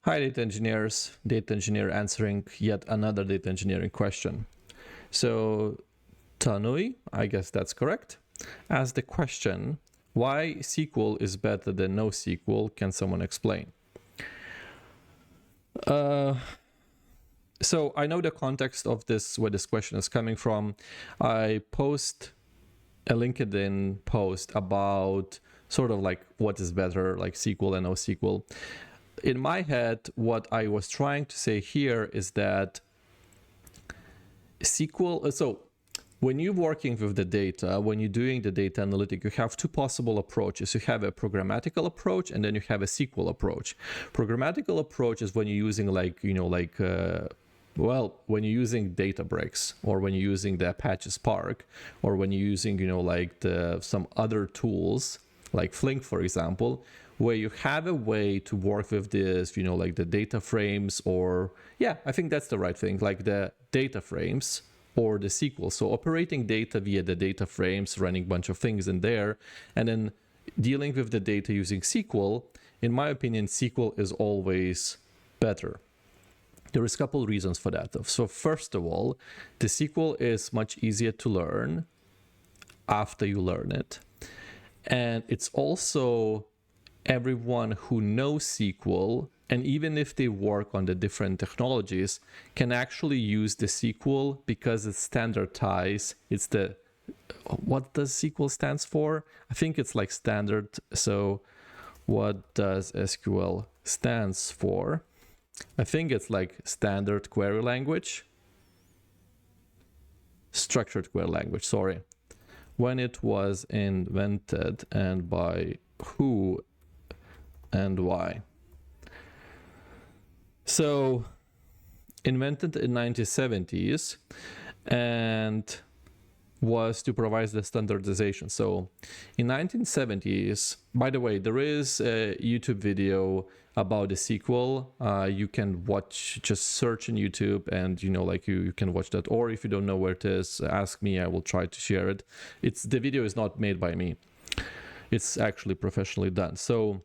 Hi, data engineers. Data engineer answering yet another data engineering question. So, Tanui, I guess that's correct, asked the question, why SQL is better than NoSQL? Can someone explain? So I know the context of this, where this question is coming from. I post a LinkedIn post about sort of like what is better, like SQL and NoSQL. In my head, what I was trying to say here is that SQL, so when you're working with the data, when you're doing the data analytic, you have two possible approaches. You have a programmatical approach, and then you have a SQL approach. Programmatical approach is when you're using when you're using Databricks, or when you're using the Apache Spark, or when you're using, some other tools like Flink, for example, where you have a way to work with this, like the data frames, or I think that's the right thing, like the data frames or the SQL. So operating data via the data frames, running a bunch of things in there, and then dealing with the data using SQL. In my opinion, SQL is always better. There is a couple of reasons for that. So first of all, the SQL is much easier to learn after you learn it. And it's also everyone who knows SQL, and even if they work on the different technologies, can actually use the SQL because it's standardized. It's what does SQL stands for? I think it's like standard. So what does SQL stands for? I think it's like standard query language. Structured query language, sorry. When it was invented, and by who and why. So invented in 1970s and was to provide the standardization. So in 1970s, by the way, there is a YouTube video about the SQL. You can watch, just search in YouTube, and you can watch that. Or if you don't know where it is, ask me, I will try to share it. The video is not made by me. It's actually professionally done. So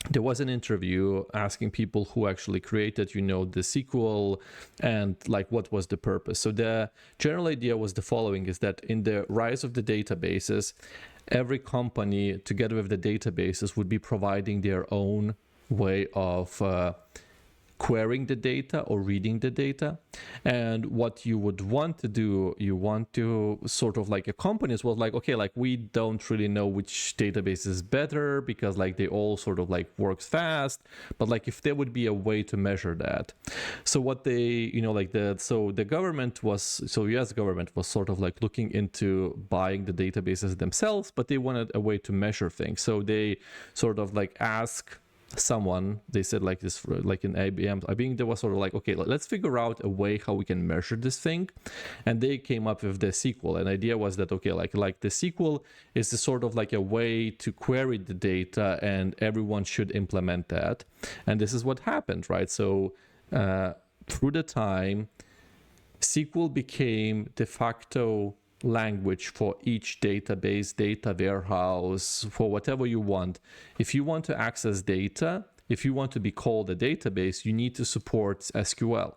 there was an interview asking people who actually created, the SQL, and like what was the purpose. So the general idea was the following, is that in the rise of the databases, every company together with the databases would be providing their own way of querying the data or reading the data. And what you would want to do, you want to sort of like a companies was like, okay, like we don't really know which database is better because like they all sort of like works fast, but like if there would be a way to measure that. So what they, the government was, so US government was sort of like looking into buying the databases themselves, but they wanted a way to measure things. So they sort of like ask someone, they said like this, like in IBM, I think there was sort of like, okay, let's figure out a way how we can measure this thing. And they came up with the SQL. And the idea was that, okay, like the SQL is the sort of like a way to query the data, and everyone should implement that. And this is what happened, right? So through the time, SQL became de facto language for each database, data warehouse, for whatever you want. If you want to access data, if you want to be called a database, you need to support SQL.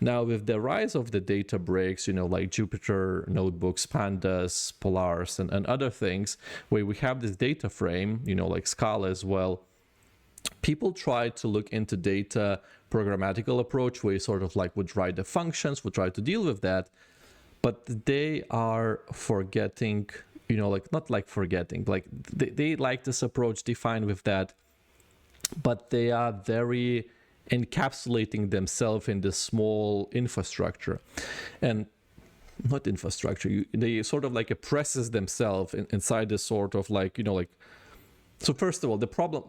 Now, with the rise of the Databricks, like Jupyter Notebooks, Pandas, Polaris, and other things, where we have this data frame, like Scala as well, people try to look into data programmatical approach, where you sort of like would write the functions, would try to deal with that. But they are forgetting, not like forgetting, like they like this approach, they fine with that, but they are very encapsulating themselves in this small infrastructure. And not infrastructure, they sort of like oppresses themselves inside this sort of like, so first of all, the problem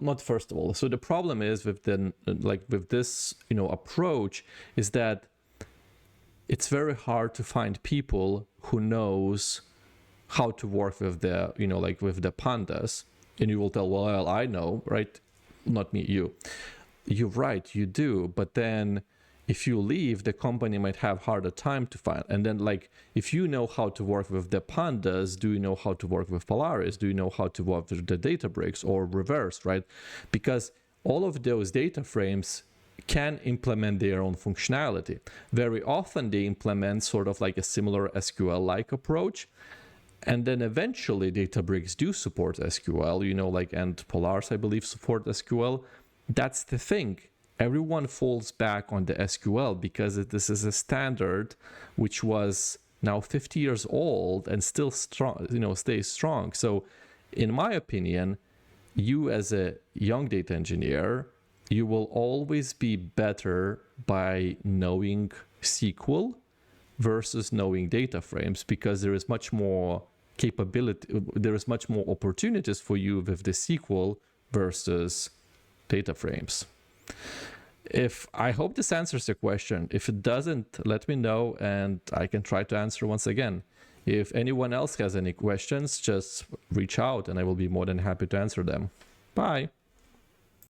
is with this, approach is that it's very hard to find people who knows how to work with the, with the pandas. And you will tell, well, I know, right? Not me, you. You're right, you do. But then if you leave, the company might have harder time to find. And then like, if you know how to work with the pandas, do you know how to work with Polaris? Do you know how to work with the Databricks, or reverse, right? Because all of those data frames can implement their own functionality. Very often they implement sort of like a similar SQL-like approach, and then eventually Databricks do support SQL, you know, like, and Polaris, I believe, support SQL. That's the thing. Everyone falls back on the SQL because this is a standard which was now 50 years old and still strong, you know, stays strong. So in my opinion, you as a young data engineer, you will always be better by knowing SQL versus knowing data frames, because there is much more capability, there is much more opportunities for you with the SQL versus data frames. I hope this answers your question. If it doesn't, let me know and I can try to answer once again. If anyone else has any questions, just reach out and I will be more than happy to answer them. Bye.